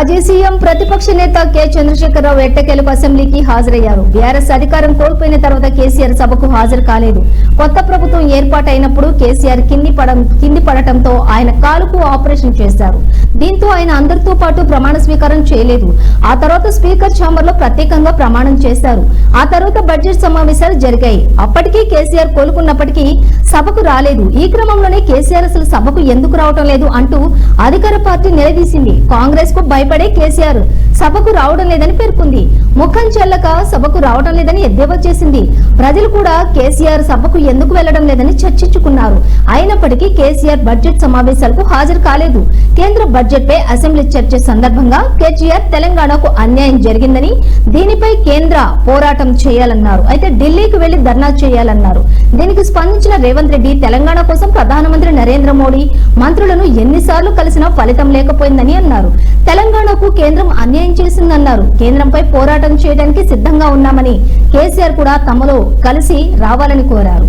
మాజీ సీఎం ప్రతిపక్ష నేత కె చంద్రశేఖరరావు ఎట్టకేలకు అసెంబ్లీకి హాజరయ్యారు. బీఆర్ఎస్ అధికారం కోల్పోయిన తర్వాత కేసీఆర్ సభకు హాజరు కాలేదు. కొత్త ప్రభుత్వం ఏర్పాటైనప్పుడు కేసీఆర్ కింది పడటంతో ఆయన కాలుకు ఆపరేషన్ చేశారు. దీంతో ఆయన అందరితో పాటు ప్రమాణ స్వీకారం చేయలేదు. ఆ తర్వాత స్పీకర్ ఛాంబర్ లో ప్రత్యేకంగా ప్రమాణం చేశారు. ఆ తర్వాత బడ్జెట్ సమావేశాలు జరిగాయి. అప్పటికీ కేసీఆర్ కోలుకున్నప్పటికీ సభకు రాలేదు. ఈ క్రమంలోనే కేసీఆర్ అసలు సభకు ఎందుకు రావటం లేదు అంటూ అధికార పార్టీ నిలదీసింది. కాంగ్రెస్ కు భయపడే కేసీఆర్ సభకు రావడం లేదని పేర్కొంది. ముఖం చెల్లక సభకు రావడం లేదని ఎద్దేవా చేసింది. ప్రజలు కూడా కేసీఆర్ సభకు ఎందుకు వెళ్లడం లేదని చర్చించుకున్నారు. అయినప్పటికీ కేసీఆర్ బడ్జెట్ సమావేశాలకు హాజరు కాలేదు. కేంద్ర బడ్జెట్ పై అసెంబ్లీ చర్చ సందర్భంగా కేసీఆర్ తెలంగాణకు అన్యాయం జరిగిందని, దీనిపై కేంద్ర పోరాటం చేయాలన్నారు. అయితే ఢిల్లీకి వెళ్లి ధర్నా చేయాలన్నారు. దీనికి స్పందించిన రేవంత్ రెడ్డి తెలంగాణ కోసం ప్రధానమంత్రి నరేంద్ర మోడీ మంత్రులను ఎన్నిసార్లు కలిసినా ఫలితం లేకపోయిందని అన్నారు. తెలంగాణకు కేంద్రం అన్యాయం చేసిందన్నారు. కేంద్రంపై పోరాటం చేయడానికి సిద్ధంగా ఉన్నామని కేసీఆర్ కూడా తమలో కలిసి రావాలని కోరారు.